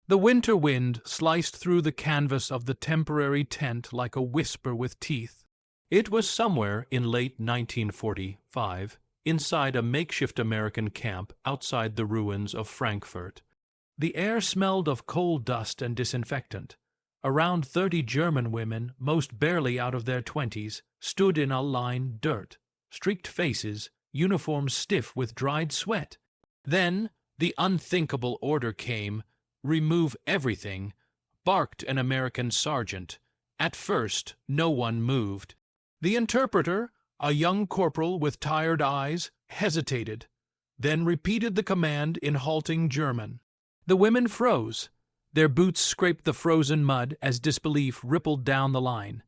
The winter wind sliced through the canvas of the temporary tent like a whisper with teeth. It was somewhere in late 1945, inside a makeshift American camp outside the ruins of Frankfurt. The air smelled of coal dust and disinfectant. Around 30 German women, most barely out of their 20s, stood in a line dirt, streaked faces, uniforms stiff with dried sweat. Then the unthinkable order came, "Remove everything," barked an American sergeant. At first, no one moved. The interpreter, a young corporal with tired eyes, hesitated, then repeated the command in halting German. The women froze. Their boots scraped the frozen mud as disbelief rippled down the line.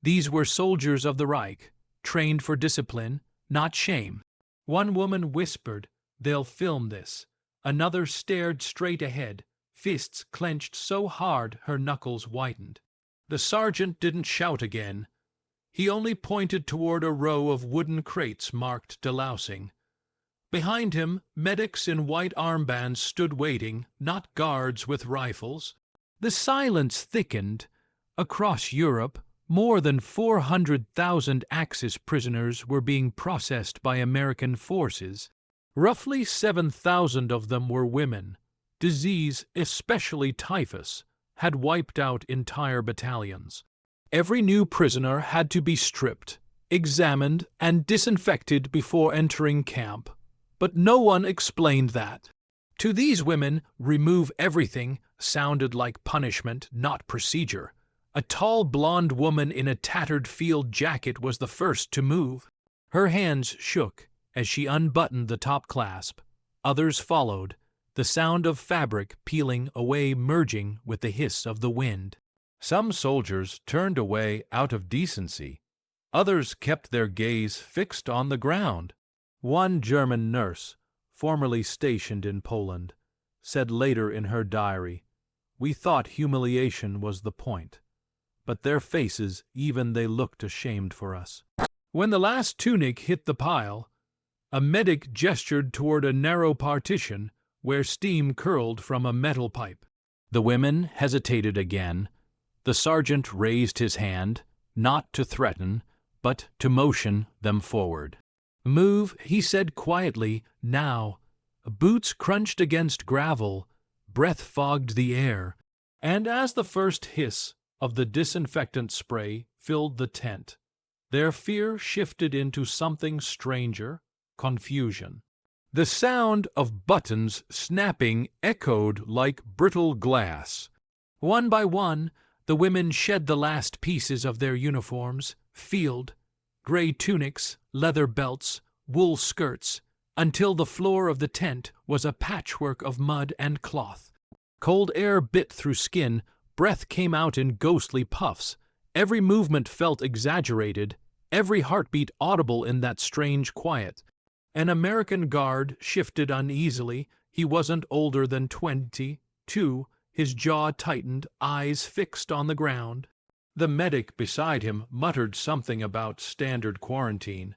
These were soldiers of the Reich, trained for discipline, not shame. One woman whispered, "They'll film this." Another stared straight ahead, fists clenched so hard her knuckles whitened. The sergeant didn't shout again. He only pointed toward a row of wooden crates marked delousing. Behind him, medics in white armbands stood waiting, not guards with rifles. The silence thickened. Across Europe, more than 400,000 Axis prisoners were being processed by American forces. Roughly 7,000 of them were women. Disease, especially typhus, had wiped out entire battalions. Every new prisoner had to be stripped, examined, and disinfected before entering camp. But no one explained that. To these women, "remove everything" sounded like punishment, not procedure. A tall blonde woman in a tattered field jacket was the first to move. Her hands shook as she unbuttoned the top clasp. Others followed, the sound of fabric peeling away merging with the hiss of the wind. Some soldiers turned away out of decency. Others kept their gaze fixed on the ground. One German nurse, formerly stationed in Poland, said later in her diary, "We thought humiliation was the point, but their faces, even they looked ashamed for us." When the last tunic hit the pile, a medic gestured toward a narrow partition where steam curled from a metal pipe. The women hesitated again. The sergeant raised his hand, not to threaten, but to motion them forward. "Move," he said quietly, "now." Boots crunched against gravel, breath fogged the air, and as the first hiss of the disinfectant spray filled the tent, their fear shifted into something stranger, confusion. The sound of buttons snapping echoed like brittle glass. One by one, the women shed the last pieces of their uniforms, field, gray tunics, leather belts, wool skirts, until the floor of the tent was a patchwork of mud and cloth. Cold air bit through skin, breath came out in ghostly puffs. Every movement felt exaggerated, every heartbeat audible in that strange quiet. An American guard shifted uneasily. He wasn't older than 22, his jaw tightened, eyes fixed on the ground. The medic beside him muttered something about standard quarantine.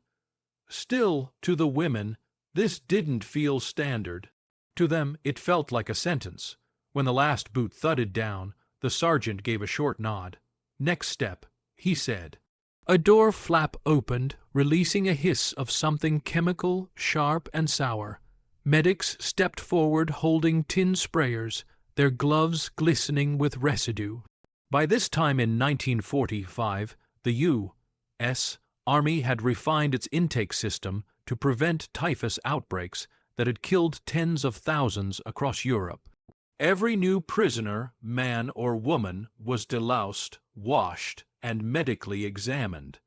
Still, to the women, this didn't feel standard. To them, it felt like a sentence. When the last boot thudded down, the sergeant gave a short nod. "Next step," he said. A door flap opened, releasing a hiss of something chemical, sharp and sour. Medics stepped forward holding tin sprayers, their gloves glistening with residue. By this time in 1945, the U.S. Army had refined its intake system to prevent typhus outbreaks that had killed tens of thousands across Europe. Every new prisoner, man or woman, was deloused, washed, and medically examined.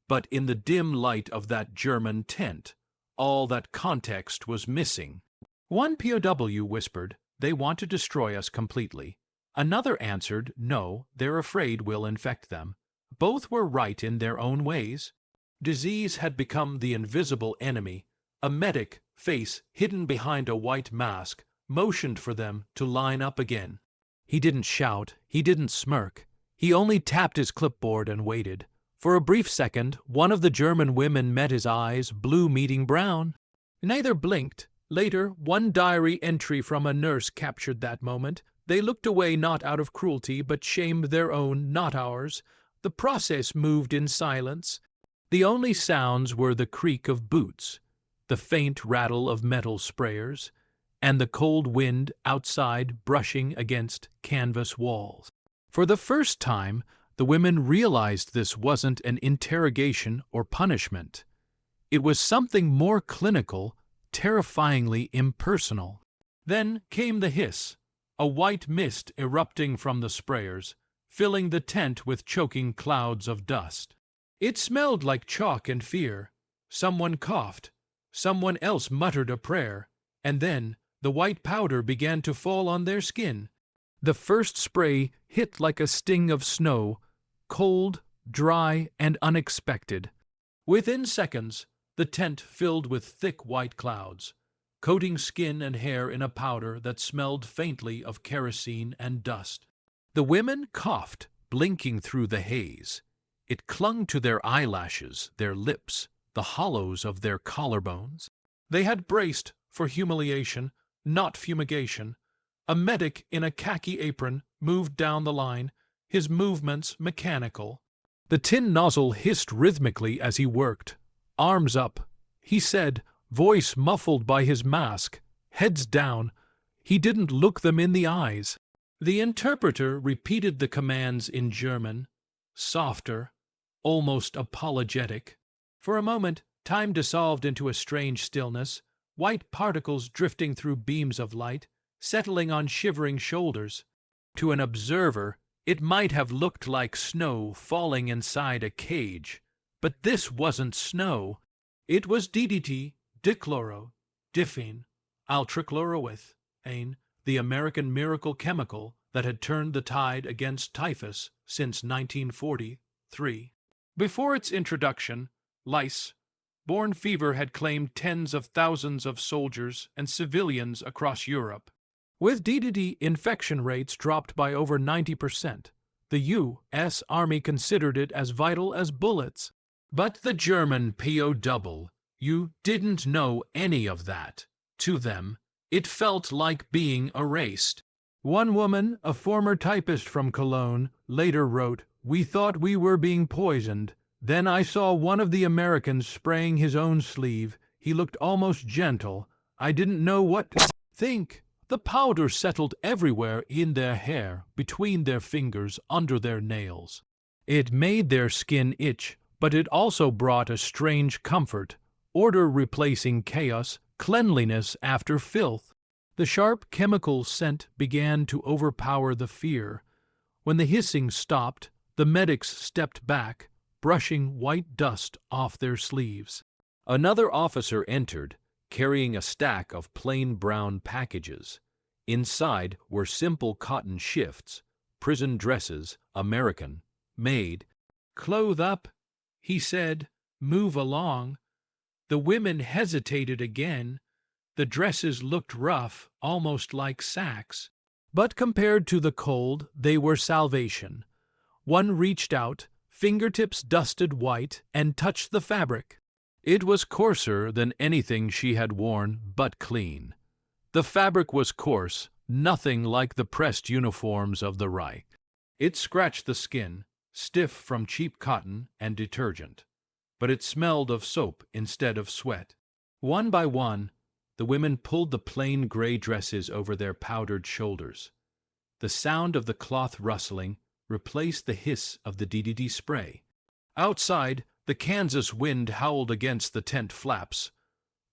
But in the dim light of that German tent, all that context was missing. One POW whispered, "They want to destroy us completely." Another answered, "No, they're afraid we'll infect them." Both were right in their own ways. Disease had become the invisible enemy. A medic, face hidden behind a white mask, motioned for them to line up again. He didn't shout, he didn't smirk. He only tapped his clipboard and waited. For a brief second, one of the German women met his eyes, blue meeting brown. Neither blinked. Later, one diary entry from a nurse captured that moment. They looked away not out of cruelty, but shamed their own, not ours. The process moved in silence. The only sounds were the creak of boots, the faint rattle of metal sprayers, and the cold wind outside brushing against canvas walls. For the first time, the women realized this wasn't an interrogation or punishment. It was something more clinical, terrifyingly impersonal. Then came the hiss, a white mist erupting from the sprayers, filling the tent with choking clouds of dust. It smelled like chalk and fear. Someone coughed. Someone else muttered a prayer. And then the white powder began to fall on their skin. The first spray hit like a sting of snow, cold, dry, and unexpected. Within seconds, the tent filled with thick white clouds, coating skin and hair in a powder that smelled faintly of kerosene and dust. The women coughed, blinking through the haze. It clung to their eyelashes, their lips, the hollows of their collarbones. They had braced for humiliation, not fumigation. A medic in a khaki apron moved down the line, his movements mechanical. The tin nozzle hissed rhythmically as he worked. Arms up, he said, voice muffled by his mask, heads down. He didn't look them in the eyes. The interpreter repeated the commands in German, softer, almost apologetic. For a moment, time dissolved into a strange stillness, white particles drifting through beams of light, settling on shivering shoulders. To an observer, it might have looked like snow falling inside a cage. But this wasn't snow. It was DDT, dichloro, diffene, ultrachloroethane, the American miracle chemical that had turned the tide against typhus since 1943. Before its introduction, lice-borne fever had claimed tens of thousands of soldiers and civilians across Europe. With DDT, infection rates dropped by over 90%. The U.S. Army considered it as vital as bullets. But the German POW, you didn't know any of that. To them, it felt like being erased. One woman, a former typist from Cologne, later wrote, "We thought we were being poisoned. Then I saw one of the Americans spraying his own sleeve. He looked almost gentle. I didn't know what to think." The powder settled everywhere in their hair, between their fingers, under their nails. It made their skin itch, but it also brought a strange comfort, order replacing chaos, cleanliness after filth. The sharp chemical scent began to overpower the fear. When the hissing stopped, the medics stepped back, brushing white dust off their sleeves. Another officer entered, carrying a stack of plain brown packages. Inside were simple cotton shifts, prison dresses, American, made. "Clothe up," he said, "move along." The women hesitated again. The dresses looked rough, almost like sacks. But compared to the cold, they were salvation. One reached out, fingertips dusted white, and touched the fabric. It was coarser than anything she had worn, but clean. The fabric was coarse, nothing like the pressed uniforms of the Reich. It scratched the skin, stiff from cheap cotton and detergent, but it smelled of soap instead of sweat. One by one, the women pulled the plain gray dresses over their powdered shoulders. The sound of the cloth rustling replaced the hiss of the DDT spray. Outside, the Kansas wind howled against the tent flaps.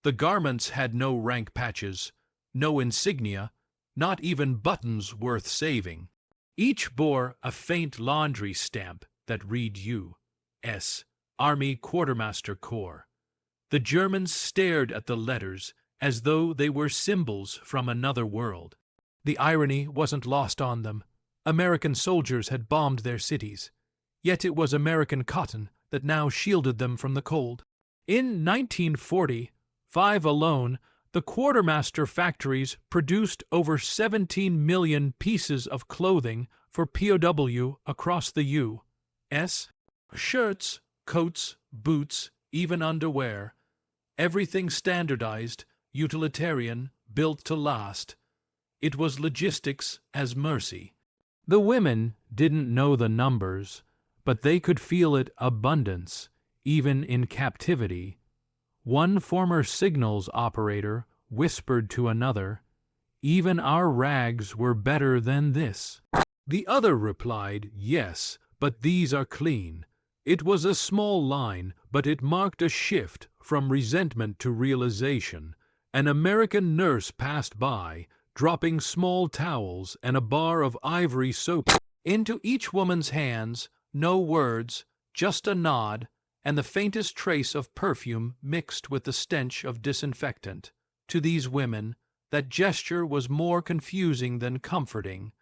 The garments had no rank patches, no insignia, not even buttons worth saving. Each bore a faint laundry stamp that read U.S. Army Quartermaster Corps. The Germans stared at the letters as though they were symbols from another world. The irony wasn't lost on them. American soldiers had bombed their cities. Yet it was American cotton that now shielded them from the cold. In 1945 alone, the quartermaster factories produced over 17 million pieces of clothing for POW across the U.S. Shirts, coats, boots, even underwear. Everything standardized, utilitarian, built to last. It was logistics as mercy. The women didn't know the numbers, but they could feel it abundance, even in captivity. One former signals operator whispered to another, "Even our rags were better than this." The other replied, "Yes, but these are clean." It was a small line, but it marked a shift from resentment to realization. An American nurse passed by, dropping small towels and a bar of ivory soap into each woman's hands. No words, just a nod, and the faintest trace of perfume mixed with the stench of disinfectant. To these women, that gesture was more confusing than comforting.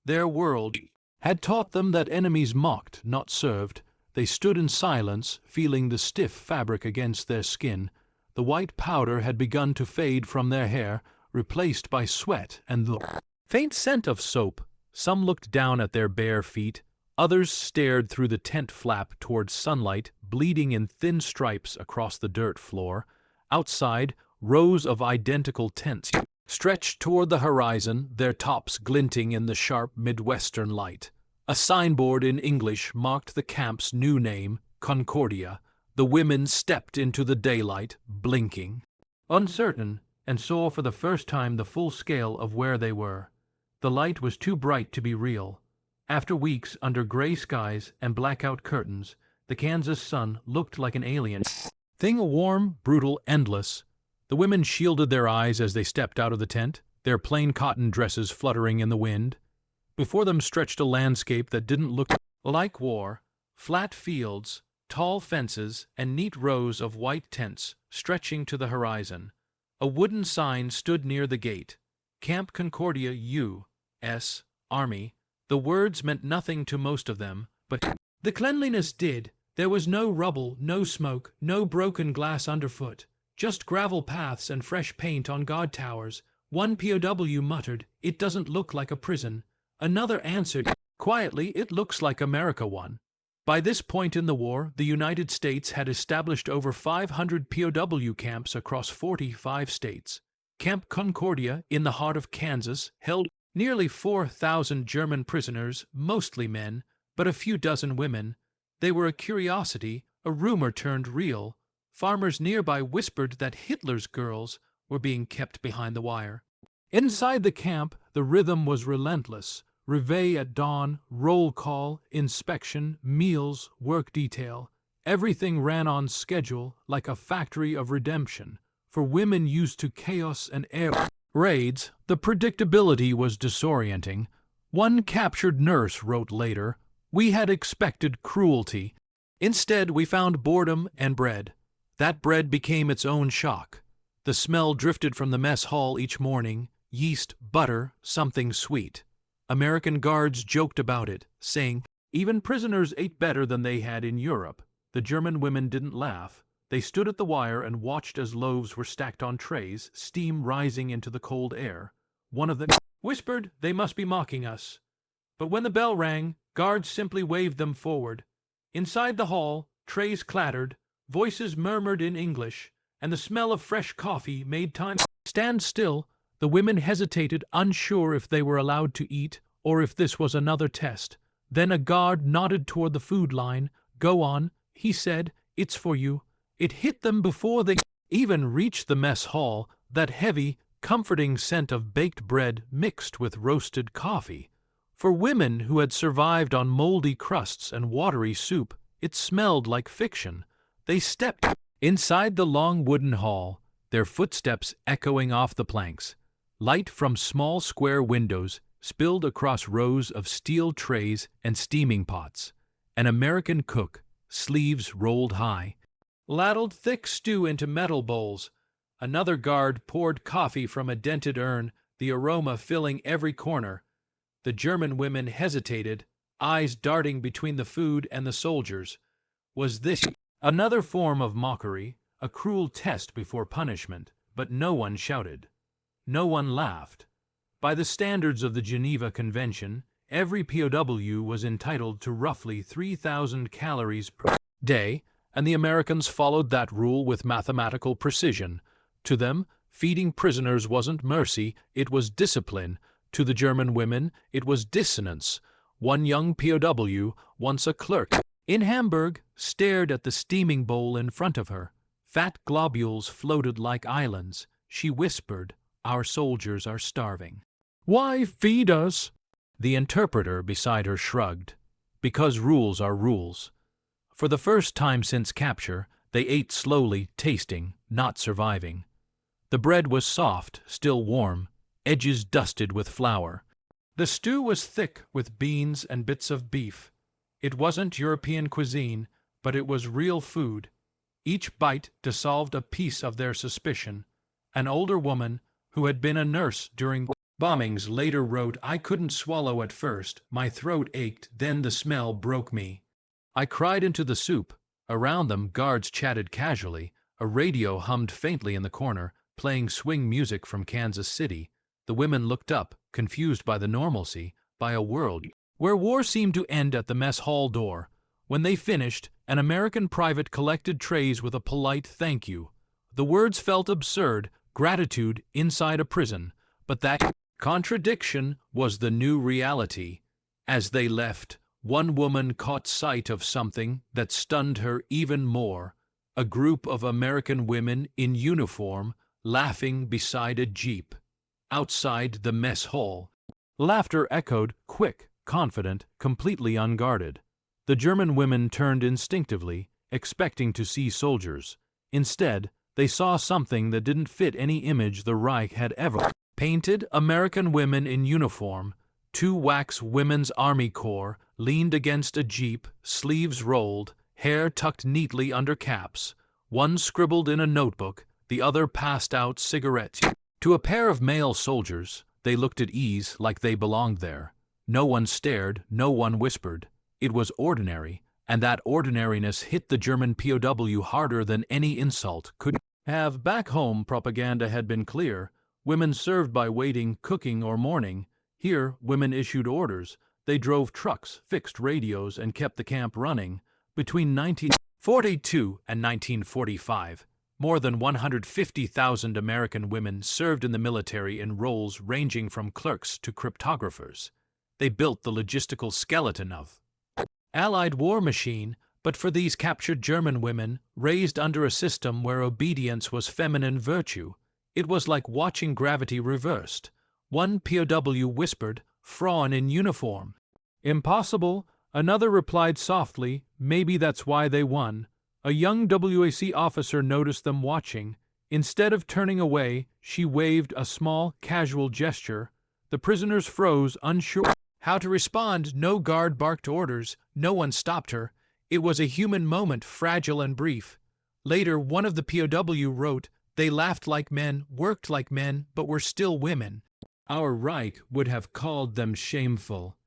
Their world had taught them that enemies mocked, not served. They stood in silence, feeling the stiff fabric against their skin. The white powder had begun to fade from their hair, replaced by sweat and the faint scent of soap. Some looked down at their bare feet. Others stared through the tent flap towards sunlight, bleeding in thin stripes across the dirt floor. Outside, rows of identical tents stretched toward the horizon, their tops glinting in the sharp Midwestern light. A signboard in English marked the camp's new name, Concordia. The women stepped into the daylight, blinking, uncertain, and saw for the first time the full scale of where they were. The light was too bright to be real. After weeks under gray skies and blackout curtains, the Kansas sun looked like an alien thing, warm, brutal, endless. The women shielded their eyes as they stepped out of the tent, their plain cotton dresses fluttering in the wind. Before them stretched a landscape that didn't look like war: flat fields, tall fences, and neat rows of white tents stretching to the horizon. A wooden sign stood near the gate, Camp Concordia U.S. Army. The words meant nothing to most of them, but the cleanliness did. There was no rubble, no smoke, no broken glass underfoot, just gravel paths and fresh paint on guard towers. One POW muttered, "It doesn't look like a prison." Another answered quietly, "It looks like America one." By this point in the war, the United States had established over 500 POW camps across 45 states. Camp Concordia, in the heart of Kansas, held nearly 4,000 German prisoners, mostly men, but a few dozen women. They were a curiosity, a rumor turned real. Farmers nearby whispered that Hitler's girls were being kept behind the wire. Inside the camp, the rhythm was relentless. Reveille at dawn, roll call, inspection, meals, work detail. Everything ran on schedule like a factory of redemption. For women used to chaos and air raids, the predictability was disorienting. One captured nurse wrote later, "We had expected cruelty. Instead, we found boredom and bread." That bread became its own shock. The smell drifted from the mess hall each morning: yeast, butter, something sweet. American guards joked about it, saying, "Even prisoners ate better than they had in Europe." The German women didn't laugh. They stood at the wire and watched as loaves were stacked on trays, steam rising into the cold air. One of them whispered, "They must be mocking us." But when the bell rang, guards simply waved them forward. Inside the hall, trays clattered, voices murmured in English, and the smell of fresh coffee made time stand still. The women hesitated, unsure if they were allowed to eat or if this was another test. Then a guard nodded toward the food line. "Go on," he said, "it's for you." It hit them before they even reached the mess hall, that heavy, comforting scent of baked bread mixed with roasted coffee. For women who had survived on moldy crusts and watery soup, it smelled like fiction. They stepped inside the long wooden hall, their footsteps echoing off the planks. Light from small square windows spilled across rows of steel trays and steaming pots. An American cook, sleeves rolled high, ladled thick stew into metal bowls. Another guard poured coffee from a dented urn, the aroma filling every corner. The German women hesitated, eyes darting between the food and the soldiers. Was this another form of mockery, a cruel test before punishment? But no one shouted. No one laughed. By the standards of the Geneva Convention, every POW was entitled to roughly 3,000 calories per day, and the Americans followed that rule with mathematical precision. To them, feeding prisoners wasn't mercy, it was discipline. To the German women, it was dissonance. One young POW, once a clerk in Hamburg, stared at the steaming bowl in front of her. Fat globules floated like islands. She whispered, "Our soldiers are starving." "Why feed us?" The interpreter beside her shrugged. "Because rules are rules." For the first time since capture, they ate slowly, tasting, not surviving. The bread was soft, still warm, edges dusted with flour. The stew was thick with beans and bits of beef. It wasn't European cuisine, but it was real food. Each bite dissolved a piece of their suspicion. An older woman, who had been a nurse during bombings, later wrote, "I couldn't swallow at first, my throat ached, then the smell broke me. I cried into the soup." Around them, guards chatted casually. A radio hummed faintly in the corner, playing swing music from Kansas City. The women looked up, confused by the normalcy, by a world where war seemed to end at the mess hall door. When they finished, an American private collected trays with a polite "thank you." The words felt absurd, gratitude inside a prison, but that contradiction was the new reality. As they left, one woman caught sight of something that stunned her even more: a group of American women in uniform laughing beside a jeep. Outside the mess hall, laughter echoed, quick, confident, completely unguarded. The German women turned instinctively, expecting to see soldiers. Instead, they saw something that didn't fit any image the Reich had ever painted. American women in uniform, 2 wax Women's Army Corps, leaned against a jeep, sleeves rolled, hair tucked neatly under caps. One scribbled in a notebook, the other passed out cigarettes. To a pair of male soldiers, they looked at ease, like they belonged there. No one stared, no one whispered. It was ordinary, and that ordinariness hit the German POW harder than any insult could have. Back home, propaganda had been clear. Women served by waiting, cooking, or mourning. Here, women issued orders. They drove trucks, fixed radios, and kept the camp running. Between 1942 and 1945, more than 150,000 American women served in the military in roles ranging from clerks to cryptographers. They built the logistical skeleton of Allied war machine, but for these captured German women, raised under a system where obedience was feminine virtue, it was like watching gravity reversed. One POW whispered, "Frauen in uniform." "Impossible," another replied softly, "Maybe that's why they won." A young WAC officer noticed them watching. Instead of turning away, she waved a small, casual gesture. The prisoners froze, unsure how to respond. No guard barked orders. No one stopped her. It was a human moment, fragile and brief. Later, one of the POW wrote, "They laughed like men, worked like men, but were still women. Our Reich would have called them shameful.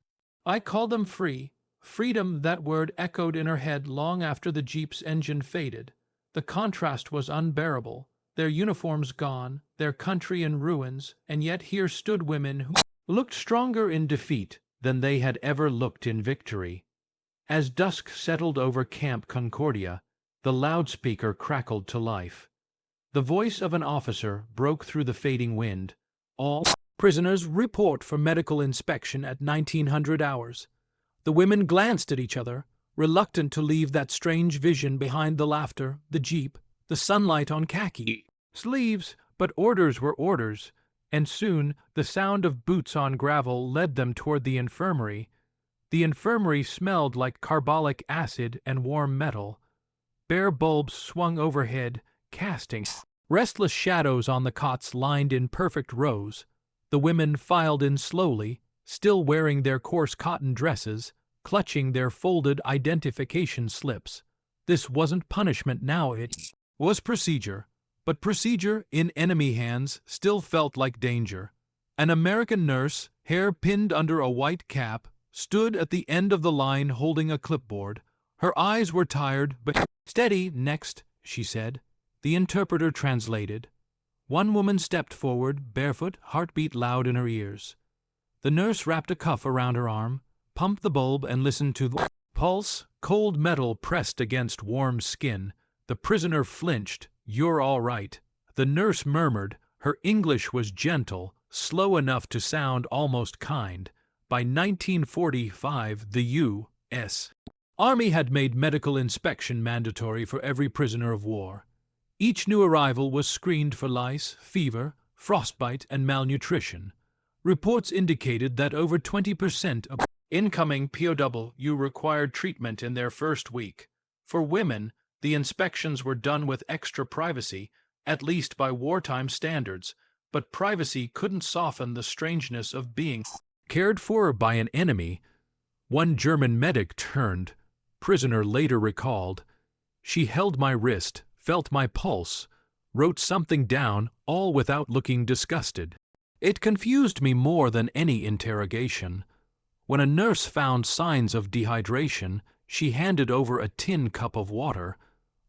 I call them free." Freedom, that word echoed in her head long after the jeep's engine faded. The contrast was unbearable. Their uniforms gone, their country in ruins, and yet here stood women who looked stronger in defeat than they had ever looked in victory. As dusk settled over Camp Concordia, the loudspeaker crackled to life. The voice of an officer broke through the fading wind. "All prisoners report for medical inspection at 1900 hours. The women glanced at each other, reluctant to leave that strange vision behind the laughter, the jeep, the sunlight on khaki sleeves, but orders were orders, and soon the sound of boots on gravel led them toward the infirmary. The infirmary smelled like carbolic acid and warm metal. Bare bulbs swung overhead, casting restless shadows on the cots lined in perfect rows. The women filed in slowly, still wearing their coarse cotton dresses, clutching their folded identification slips. This wasn't punishment now, it was procedure. But procedure, in enemy hands, still felt like danger. An American nurse, hair pinned under a white cap, stood at the end of the line holding a clipboard. Her eyes were tired, but steady. "Next," she said. The interpreter translated. One woman stepped forward, barefoot, heartbeat loud in her ears. The nurse wrapped a cuff around her arm, pumped the bulb, and listened to the pulse. Cold metal pressed against warm skin. The prisoner flinched. "You're all right." The nurse murmured. Her English was gentle, slow enough to sound almost kind. By 1945, the U.S. Army had made medical inspection mandatory for every prisoner of war. Each new arrival was screened for lice, fever, frostbite, and malnutrition. Reports indicated that over 20% of incoming POW required treatment in their first week. For women, the inspections were done with extra privacy, at least by wartime standards, but privacy couldn't soften the strangeness of being cared for by an enemy. One German medic turned prisoner later recalled, "She held my wrist, felt my pulse, wrote something down, all without looking disgusted. It confused me more than any interrogation. When a nurse found signs of dehydration, she handed over a tin cup of water.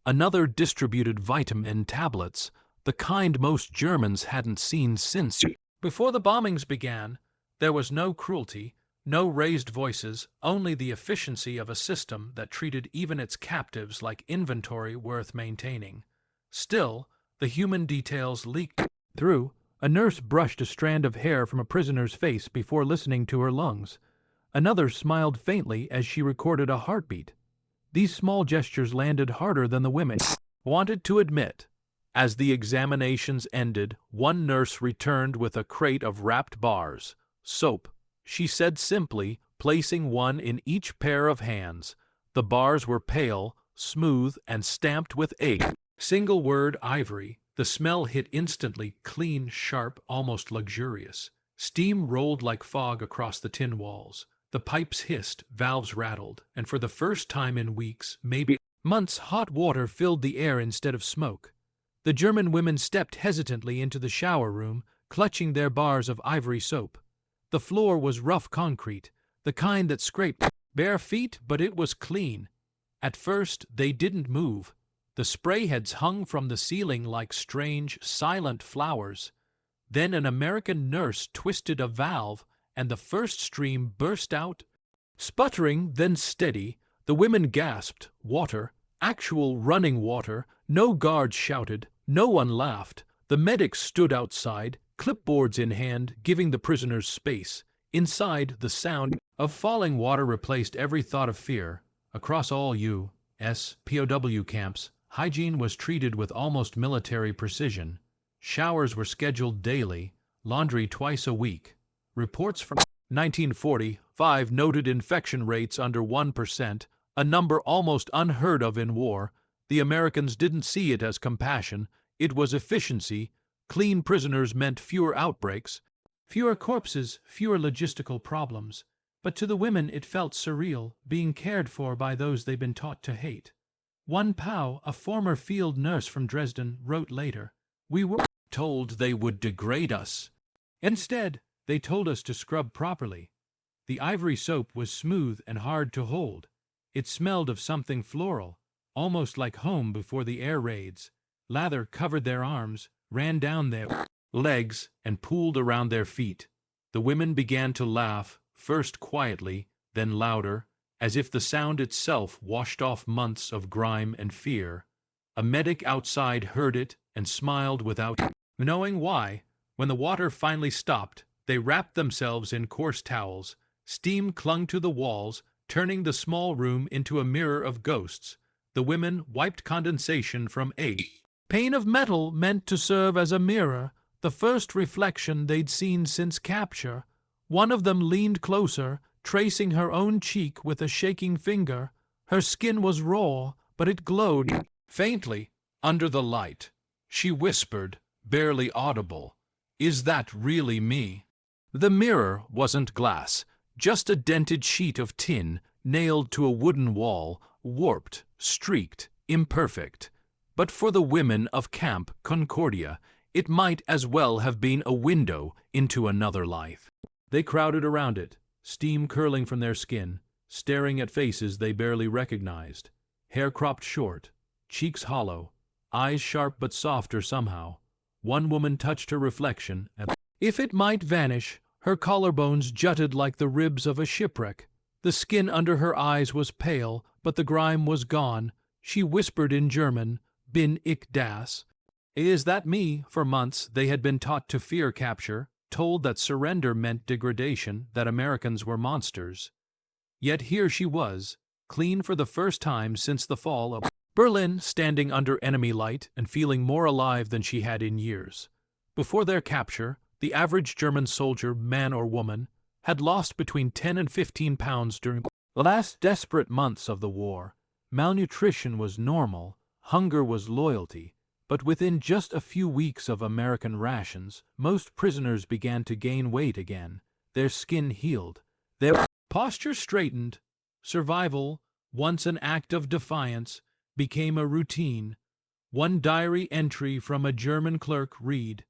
Another distributed vitamin tablets, the kind most Germans hadn't seen since." Before the bombings began, there was no cruelty, no raised voices, only the efficiency of a system that treated even its captives like inventory worth maintaining. Still, the human details leaked through. A nurse brushed a strand of hair from a prisoner's face before listening to her lungs. Another smiled faintly as she recorded a heartbeat. These small gestures landed harder than the women wanted to admit. As the examinations ended, one nurse returned with a crate of wrapped bars. "Soap," she said simply, placing one in each pair of hands. The bars were pale, smooth, and stamped with a single word, ivory. The smell hit instantly, clean, sharp, almost luxurious. Steam rolled like fog across the tin walls. The pipes hissed, valves rattled, and for the first time in weeks, maybe months, hot water filled the air instead of smoke. The German women stepped hesitantly into the shower room, clutching their bars of ivory soap. The floor was rough concrete, the kind that scraped bare feet, but it was clean. At first, they didn't move. The spray heads hung from the ceiling like strange, silent flowers. Then an American nurse twisted a valve, and the first stream burst out. Sputtering, then steady, the women gasped. Water, actual running water. No guards shouted, no one laughed. The medics stood outside, clipboards in hand, giving the prisoners space. Inside, the sound of falling water replaced every thought of fear. Across all U.S. POW camps, hygiene was treated with almost military precision. Showers were scheduled daily, laundry twice a week. Reports from 1945 noted infection rates under 1%, a number almost unheard of in war. The Americans didn't see it as compassion, it was efficiency. Clean prisoners meant fewer outbreaks, fewer corpses, fewer logistical problems. But to the women it felt surreal, being cared for by those they'd been taught to hate. One POW, a former field nurse from Dresden, wrote later, "We were told they would degrade us. Instead, they told us to scrub properly. The ivory soap was smooth and hard to hold. It smelled of something floral, almost like home before the air raids. Lather covered their arms, ran down their legs, and pooled around their feet. The women began to laugh, first quietly, then louder, as if the sound itself washed off months of grime and fear. A medic outside heard it and smiled without knowing why. When the water finally stopped, they wrapped themselves in coarse towels. Steam clung to the walls, turning the small room into a mirror of ghosts. The women wiped condensation from a pane of metal meant to serve as a mirror, the first reflection they'd seen since capture. One of them leaned closer, tracing her own cheek with a shaking finger. Her skin was raw, but it glowed faintly under the light. She whispered, barely audible, "Is that really me?" The mirror wasn't glass, just a dented sheet of tin nailed to a wooden wall, warped, streaked, imperfect. But for the women of Camp Concordia, it might as well have been a window into another life. They crowded around it, steam curling from their skin, staring at faces they barely recognized. Hair cropped short, cheeks hollow, eyes sharp but softer somehow. One woman touched her reflection, and if it might vanish, her collarbones jutted like the ribs of a shipwreck. The skin under her eyes was pale, but the grime was gone. She whispered in German, "Bin ich das?" "Is that me?" For months they had been taught to fear capture. told that surrender meant degradation, that Americans were monsters. Yet here she was, clean for the first time since the fall of Berlin, standing under enemy light and feeling more alive than she had in years. Before their capture, the average German soldier, man or woman, had lost between 10 and 15 pounds during the last desperate months of the war. Malnutrition was normal, hunger was loyalty, but within just a few weeks of American rations, most prisoners began to gain weight again. Their skin healed, their posture straightened. Survival, once an act of defiance, became a routine. One diary entry from a German clerk read,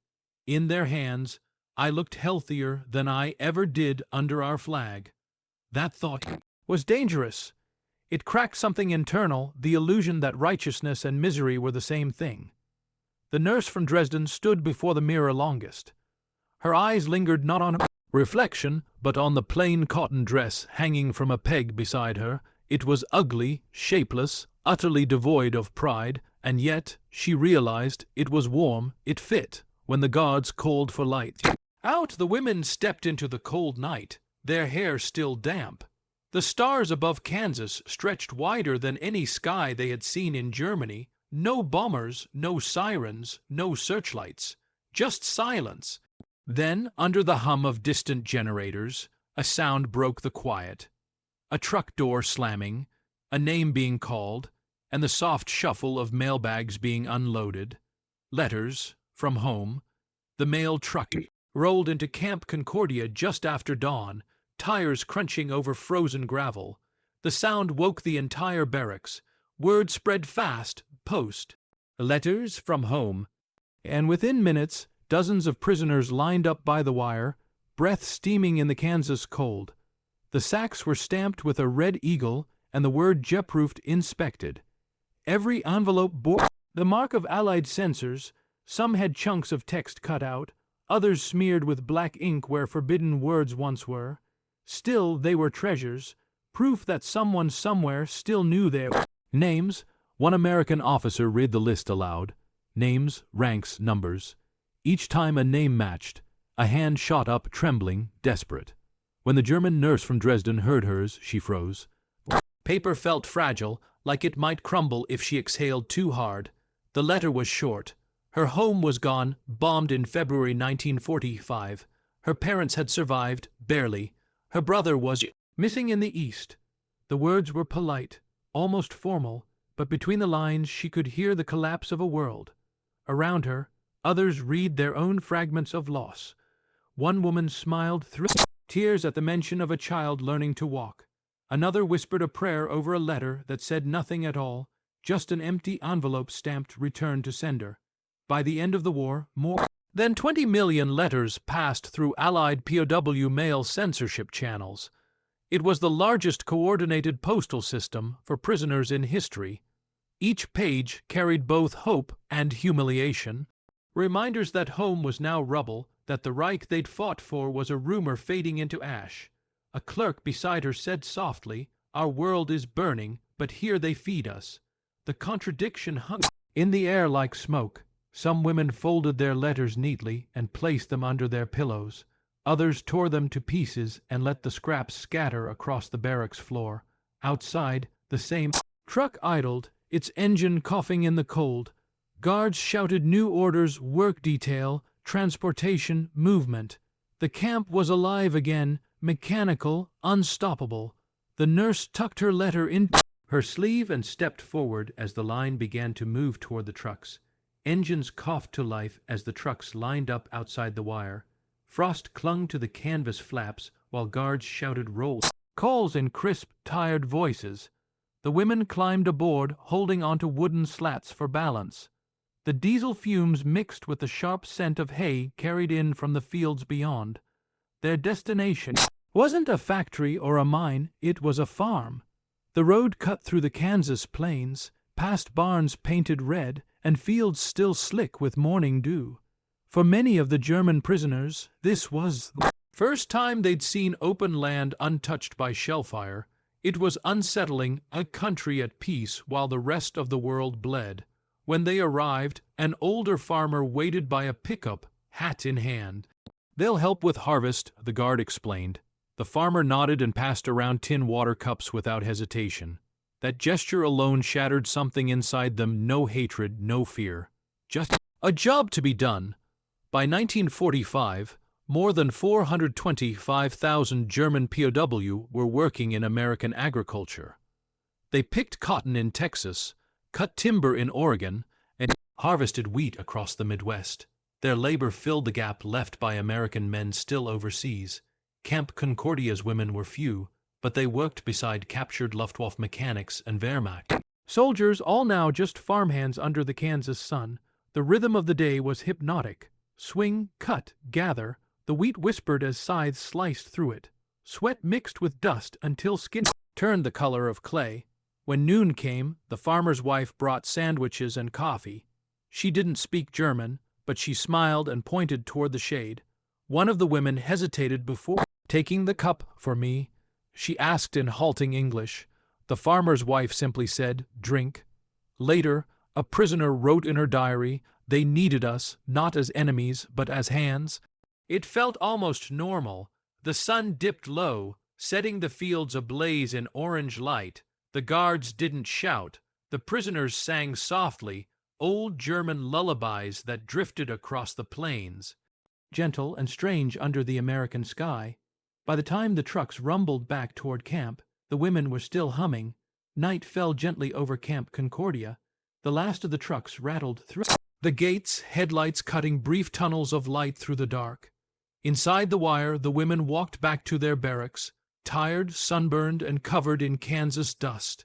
"In their hands, I looked healthier than I ever did under our flag." That thought was dangerous. It cracked something internal, the illusion that righteousness and misery were the same thing. The nurse from Dresden stood before the mirror longest. Her eyes lingered not on her reflection, but on the plain cotton dress hanging from a peg beside her. It was ugly, shapeless, utterly devoid of pride, and yet, she realized, it was warm, it fit, when the guards called for light. Out the women stepped into the cold night, their hair still damp. The stars above Kansas stretched wider than any sky they had seen in Germany. No bombers, no sirens, no searchlights, just silence. Then, under the hum of distant generators, a sound broke the quiet. A truck door slamming, a name being called, and the soft shuffle of mailbags being unloaded. Letters from home. The mail truck rolled into Camp Concordia just after dawn, tires crunching over frozen gravel. The sound woke the entire barracks. Word spread fast, post. Letters from home. And within minutes, dozens of prisoners lined up by the wire, breath steaming in the Kansas cold. The sacks were stamped with a red eagle and the word Jet-proofed inspected. Every envelope bore the mark of Allied censors. Some had chunks of text cut out, others smeared with black ink where forbidden words once were. Still, they were treasures, proof that someone somewhere still knew their names. One American officer read the list aloud. Names, ranks, numbers. Each time a name matched, a hand shot up, trembling, desperate. When the German nurse from Dresden heard hers, she froze. Paper felt fragile, like it might crumble if she exhaled too hard. The letter was short. Her home was gone, bombed in February 1945. Her parents had survived, barely. Her brother was missing in the East. The words were polite, almost formal, but between the lines she could hear the collapse of a world. Around her, others read their own fragments of loss. One woman smiled through tears at the mention of a child learning to walk. Another whispered a prayer over a letter that said nothing at all, just an empty envelope stamped "Return to Sender." By the end of the war, more than 20 million letters passed through Allied POW mail censorship channels. It was the largest coordinated postal system for prisoners in history. Each page carried both hope and humiliation, reminders that home was now rubble, that the Reich they'd fought for was a rumor fading into ash. A clerk beside her said softly, "Our world is burning, but here they feed us." The contradiction hung in the air like smoke. Some women folded their letters neatly and placed them under their pillows. Others tore them to pieces and let the scraps scatter across the barracks floor. Outside, the same truck idled, its engine coughing in the cold. Guards shouted new orders, work detail, transportation, movement. The camp was alive again, mechanical, unstoppable. The nurse tucked her letter into her sleeve and stepped forward as the line began to move toward the trucks. Engines coughed to life as the trucks lined up outside the wire. Frost clung to the canvas flaps while guards shouted roll calls in crisp, tired voices. The women climbed aboard, holding onto wooden slats for balance. The diesel fumes mixed with the sharp scent of hay carried in from the fields beyond. Their destination wasn't a factory or a mine, it was a farm. The road cut through the Kansas plains, past barns painted red, and fields still slick with morning dew. For many of the German prisoners, this was the first time they'd seen open land untouched by shellfire. It was unsettling, a country at peace while the rest of the world bled. When they arrived, an older farmer waited by a pickup, hat in hand. "They'll help with harvest," the guard explained. The farmer nodded and passed around tin water cups without hesitation. That gesture alone shattered something inside them. No hatred, no fear. Just a job to be done. By 1945, more than 425,000 German POW were working in American agriculture. They picked cotton in Texas, cut timber in Oregon, and harvested wheat across the Midwest. Their labor filled the gap left by American men still overseas. Camp Concordia's women were few, but they worked beside captured Luftwaffe mechanics and Wehrmacht soldiers, all now just farmhands under the Kansas sun. The rhythm of the day was hypnotic. Swing, cut, gather, the wheat whispered as scythes sliced through it. Sweat mixed with dust until skin turned the color of clay. When noon came, the farmer's wife brought sandwiches and coffee. She didn't speak German, but she smiled and pointed toward the shade. One of the women hesitated before taking the cup for me. She asked in halting English. The farmer's wife simply said, "Drink." Later, a prisoner wrote in her diary, "They needed us, not as enemies, but as hands." It felt almost normal. The sun dipped low, setting the fields ablaze in orange light. The guards didn't shout. The prisoners sang softly, old German lullabies that drifted across the plains, gentle and strange under the American sky. By the time the trucks rumbled back toward camp, the women were still humming. Night fell gently over Camp Concordia. The last of the trucks rattled through the gates, headlights cutting brief tunnels of light through the dark. Inside the wire, the women walked back to their barracks, tired, sunburned, and covered in Kansas dust.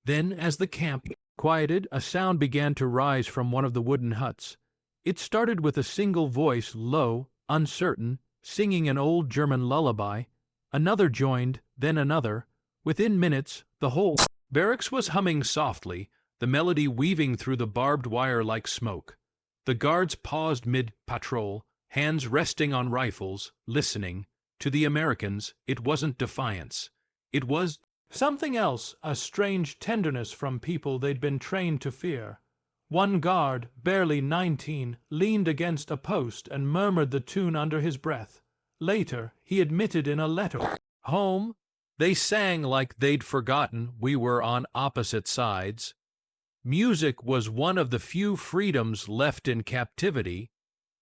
Then, as the camp quieted, a sound began to rise from one of the wooden huts. It started with a single voice, low, uncertain, singing an old German lullaby. Another joined, then another. Within minutes, the whole barracks was humming softly, the melody weaving through the barbed wire like smoke. The guards paused mid-patrol, hands resting on rifles, listening. To the Americans, it wasn't defiance. It was something else, a strange tenderness from people they'd been trained to fear. One guard, barely 19, leaned against a post and murmured the tune under his breath. Later, he admitted in a letter, "Home." They sang like they'd forgotten we were on opposite sides. Music was one of the few freedoms left in captivity.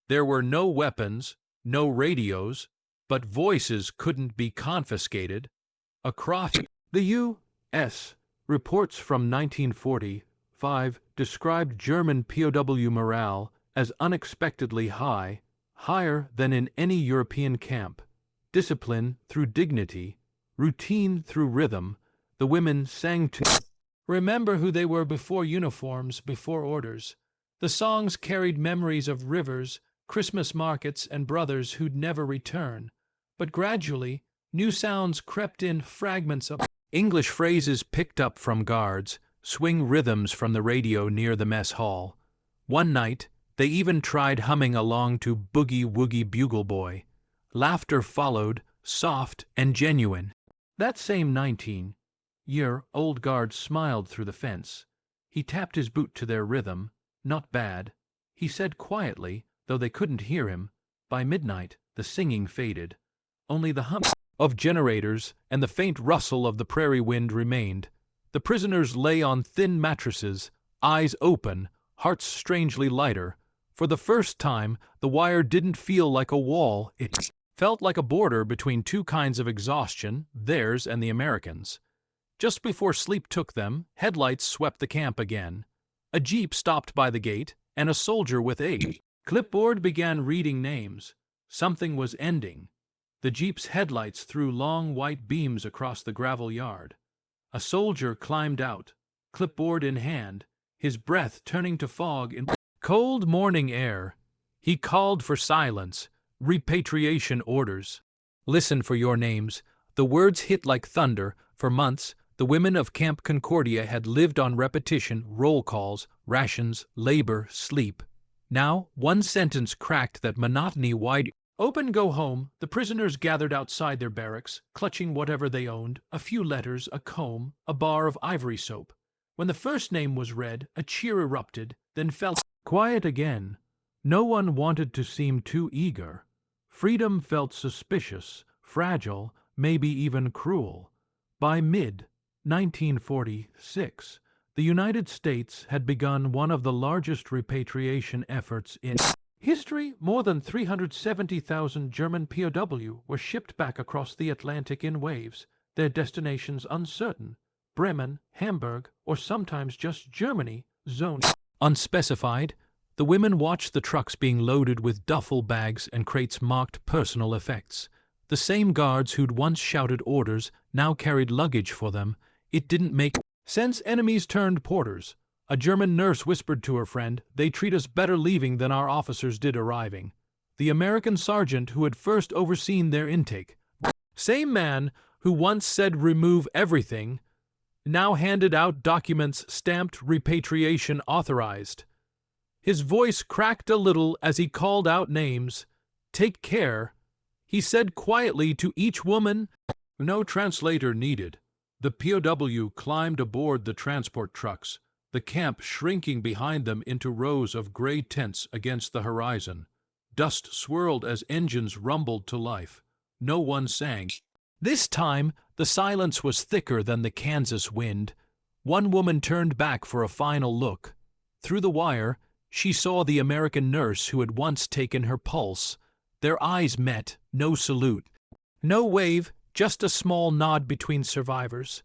There were no weapons, no radios, but voices couldn't be confiscated. Across the U.S., reports from 1945 described German POW morale as unexpectedly high, higher than in any European camp. Discipline through dignity, routine through rhythm, the women sang to remember who they were before uniforms, before orders. The songs carried memories of rivers, Christmas markets, and brothers who'd never return. But gradually, new sounds crept in, fragments of English phrases picked up from guards, swing rhythms from the radio near the mess hall. One night, they even tried humming along to Boogie Woogie Bugle Boy. Laughter followed, soft and genuine. That same 19-year-old guard smiled through the fence. He tapped his boot to their rhythm. "Not bad." He said quietly, though they couldn't hear him. By midnight, the singing faded. Only the hum of generators and the faint rustle of the prairie wind remained. The prisoners lay on thin mattresses, eyes open, hearts strangely lighter. For the first time, the wire didn't feel like a wall. It felt like a border between two kinds of exhaustion, theirs and the Americans. Just before sleep took them, headlights swept the camp again. A jeep stopped by the gate, and a soldier with a clipboard began reading names. Something was ending. The jeep's headlights threw long white beams across the gravel yard. A soldier climbed out, clipboard in hand, his breath turning to fog in cold morning air. He called for silence, repatriation orders. "Listen for your names." The words hit like thunder. For months, the women of Camp Concordia had lived on repetition, roll calls, rations, labor, sleep. Now, one sentence cracked that monotony wide open. "Go home." The prisoners gathered outside their barracks, clutching whatever they owned, a few letters, a comb, a bar of ivory soap. When the first name was read, a cheer erupted, then fell quiet again. No one wanted to seem too eager. Freedom felt suspicious, fragile, maybe even cruel. By mid-1946, the United States had begun one of the largest repatriation efforts in history. More than 370,000 German POW were shipped back across the Atlantic in waves, their destinations uncertain. Bremen, Hamburg, or sometimes just Germany, zoned unspecified. The women watched the trucks being loaded with duffel bags and crates marked personal effects. The same guards who'd once shouted orders now carried luggage for them. It didn't make sense. Enemies turned porters. A German nurse whispered to her friend, "They treat us better leaving than our officers did arriving." The American sergeant who had first overseen their intake, same man who once said remove everything, now handed out documents stamped repatriation authorized. His voice cracked a little as he called out names. "Take care," he said quietly to each woman. No translator needed. The POW climbed aboard the transport trucks, the camp shrinking behind them into rows of gray tents against the horizon. Dust swirled as engines rumbled to life. No one sang. This time, the silence was thicker than the Kansas wind. One woman turned back for a final look. Through the wire, she saw the American nurse who had once taken her pulse. Their eyes met, no salute. No wave, just a small nod between survivors.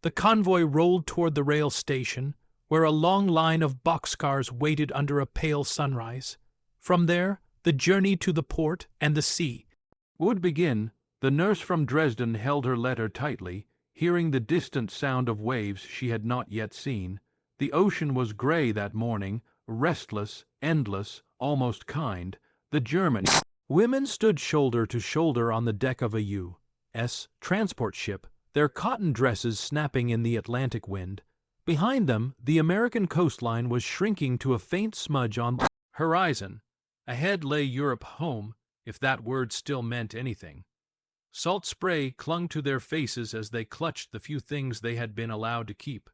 The convoy rolled toward the rail station, where a long line of boxcars waited under a pale sunrise. From there, the journey to the port and the sea would begin. The nurse from Dresden held her letter tightly, hearing the distant sound of waves she had not yet seen. The ocean was gray that morning, restless, endless, almost kind. The German women stood shoulder to shoulder on the deck of a U.S. transport ship, their cotton dresses snapping in the Atlantic wind. Behind them, the American coastline was shrinking to a faint smudge on the horizon. Ahead lay Europe home, if that word still meant anything. Salt spray clung to their faces as they clutched the few things they had been allowed to keep.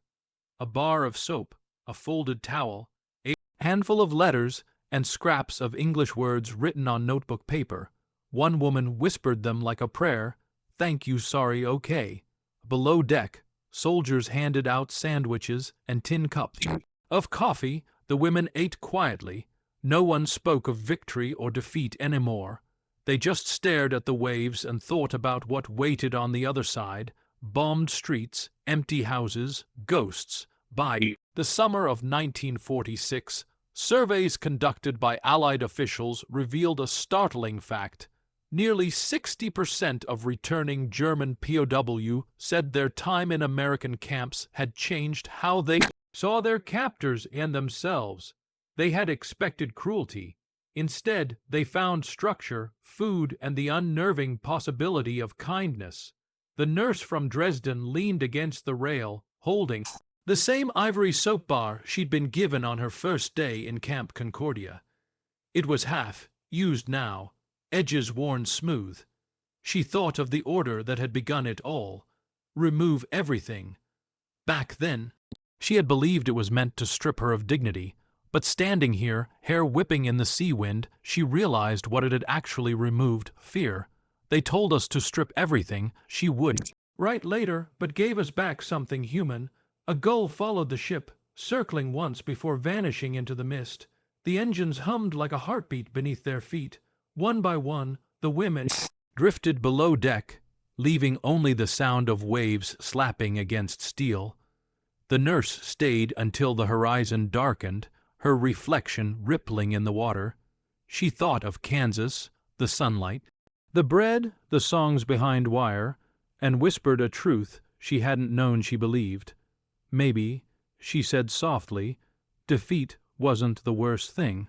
A bar of soap, a folded towel, a handful of letters, and scraps of English words written on notebook paper. One woman whispered them like a prayer, "Thank you, sorry, okay." Below deck, soldiers handed out sandwiches and tin cups of coffee. The women ate quietly. No one spoke of victory or defeat anymore. They just stared at the waves and thought about what waited on the other side: bombed streets, empty houses, ghosts. By the summer of 1946, surveys conducted by Allied officials revealed a startling fact. Nearly 60% of returning German POW said their time in American camps had changed how they saw their captors and themselves. They had expected cruelty. Instead, they found structure, food, and the unnerving possibility of kindness. The nurse from Dresden leaned against the rail, holding the same ivory soap bar she'd been given on her first day in Camp Concordia. It was half used now, edges worn smooth. She thought of the order that had begun it all: remove everything. Back then, she had believed it was meant to strip her of dignity. But standing here, hair whipping in the sea wind, she realized what it had actually removed: fear. They told us to strip everything. She would write later, but gave us back something human. A gull followed the ship, circling once before vanishing into the mist. The engines hummed like a heartbeat beneath their feet. One by one, the women drifted below deck, leaving only the sound of waves slapping against steel. The nurse stayed until the horizon darkened, her reflection rippling in the water. She thought of Kansas, the sunlight, the bread, the songs behind wire, and whispered a truth she hadn't known she believed. Maybe, she said softly, defeat wasn't the worst thing.